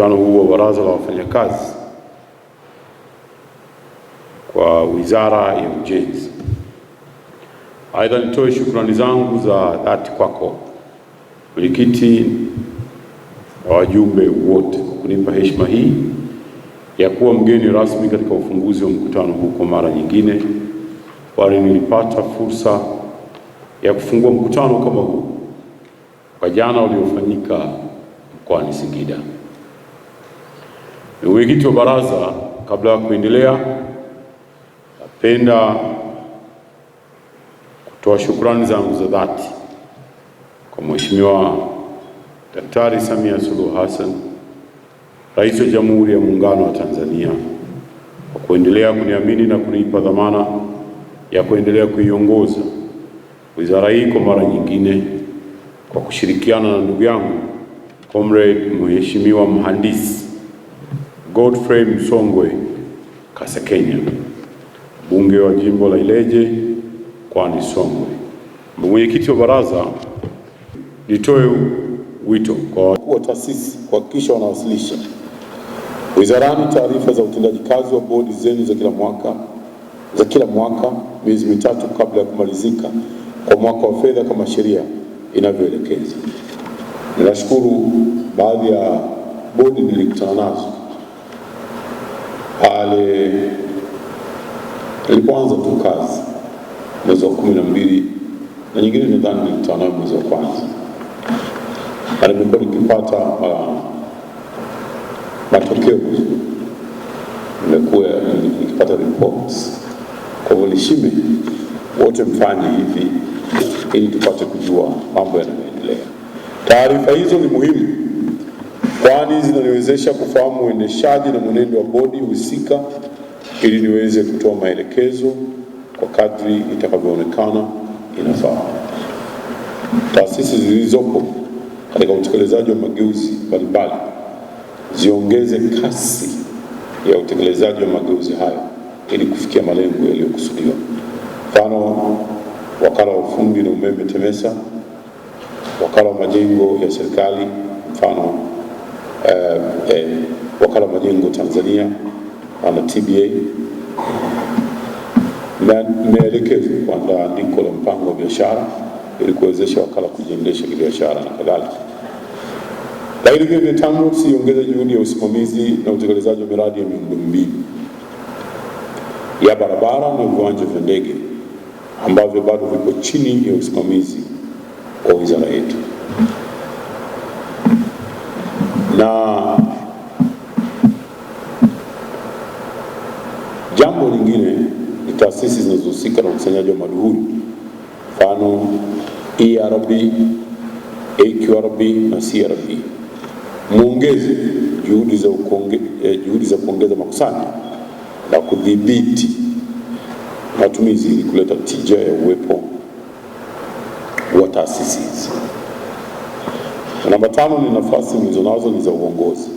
mkutano huu wa Baraza la Wafanyakazi kwa Wizara ya Ujenzi. Aidha, nitoe shukrani zangu za dhati kwako mwenyekiti na wajumbe wote kwa kunipa heshima hii ya kuwa mgeni rasmi katika ufunguzi wa mkutano huu kwa mara nyingine, kwani nilipata fursa ya kufungua mkutano kama huu kwa jana uliofanyika mkoani Singida. Mwenyekiti wa baraza, kabla ya kuendelea, napenda kutoa shukrani zangu za dhati kwa Mheshimiwa Daktari Samia Suluhu Hassan, Rais wa Jamhuri ya Muungano wa Tanzania, kwa kuendelea kuniamini na kunipa dhamana ya kuendelea kuiongoza wizara hii kwa mara nyingine, kwa kushirikiana na ndugu yangu Comrade Mheshimiwa Mhandisi Godfrey Msongwe Kasekenya, mbunge wa jimbo la Ileje mkoani Songwe. Mwenyekiti wa baraza, nitoe wito kwa wakuu wa taasisi kuhakikisha wanawasilisha wizarani taarifa za utendaji kazi wa bodi zenu za kila mwaka miezi mitatu kabla ya kumalizika kwa mwaka wa fedha kama sheria inavyoelekeza. Ninashukuru baadhi ya bodi nilikutana nazo pale nilipoanza tu kazi mwezi wa 12 na nyingine nadhani nilikutana nayo mwezi wa kwanza, na nimekuwa nikipata matokeo, nimekuwa nikipata reports. Kwa hivyo nishime wote mfanye hivi ili tupate kujua mambo yanayoendelea. Taarifa hizo ni muhimu kwani zinaniwezesha kufahamu uendeshaji na mwenendo wa bodi husika ili niweze kutoa maelekezo kwa kadri itakavyoonekana inafaa. Taasisi zilizopo katika utekelezaji wa mageuzi mbalimbali ziongeze kasi ya utekelezaji wa mageuzi hayo ili kufikia malengo yaliyokusudiwa. Mfano, wakala wa ufundi na umeme TEMESA, wakala wa majengo ya serikali, mfano wakala wa majengo Tanzania na TBA, na imeelekezwa kuandaa andiko la mpango wa biashara ili kuwezesha wakala kujiendesha kibiashara na kadhalika. Lakini vile TANROADS iongeze juhudi ya usimamizi na utekelezaji wa miradi ya miundombinu ya barabara na viwanja vya ndege ambavyo bado vipo chini ya usimamizi wa wizara yetu. Na jambo lingine ni taasisi zinazohusika na ukusanyaji wa maduhuli, mfano ERB, AQRB na CRB. Muongeze juhudi za kuongeza makusanyo na kudhibiti matumizi ili kuleta tija ya uwepo wa taasisi hizi. Namba 5 ni nafasi mlizonazo ni za uongozi.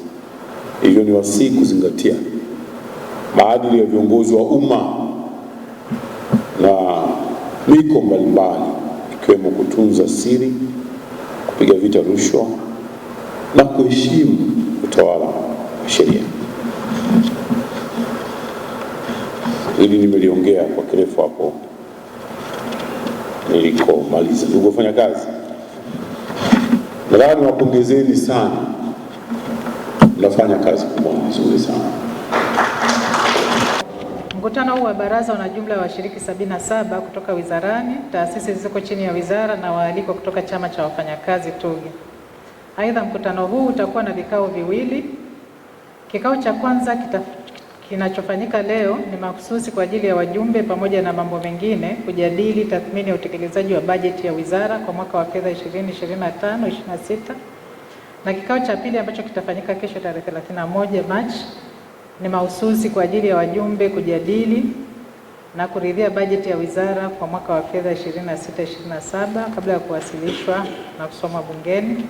Hivyo ni wasihi kuzingatia maadili ya viongozi wa umma na miko mbalimbali, ikiwemo kutunza siri, kupiga vita rushwa na kuheshimu utawala wa sheria. Hili nimeliongea kwa kirefu hapo nilikomaliza. Ndugu wafanyakazi, nadhani wapongezeni sana, mnafanya kazi kubwa nzuri sana. Mkutano huu wa baraza una jumla ya washiriki 77 kutoka wizarani, taasisi zilizoko chini ya wizara na waalikwa kutoka chama cha wafanyakazi TUGHE. Aidha, mkutano huu utakuwa na vikao viwili. Kikao cha kwanza kinachofanyika leo ni mahususi kwa ajili ya wajumbe pamoja na mambo mengine kujadili tathmini ya utekelezaji wa bajeti ya wizara kwa mwaka wa fedha 2025/26, na kikao cha pili ambacho kitafanyika kesho tarehe 31 Machi ni mahususi kwa ajili ya wajumbe kujadili na kuridhia bajeti ya wizara kwa mwaka wa fedha 26/27 kabla ya kuwasilishwa na kusoma bungeni.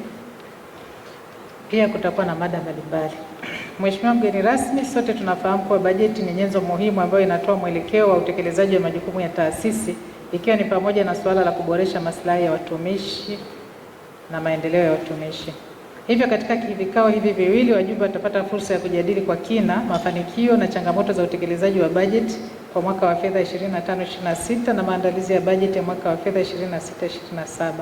Pia kutakuwa na mada mbalimbali. Mheshimiwa mgeni rasmi, sote tunafahamu kuwa bajeti ni nyenzo muhimu ambayo inatoa mwelekeo wa utekelezaji wa majukumu ya taasisi, ikiwa ni pamoja na suala la kuboresha maslahi ya watumishi na maendeleo ya watumishi. Hivyo katika vikao hivi viwili wajumbe watapata fursa ya kujadili kwa kina mafanikio na changamoto za utekelezaji wa bajeti kwa mwaka wa fedha 25/26 na maandalizi ya bajeti ya mwaka wa fedha 26/27.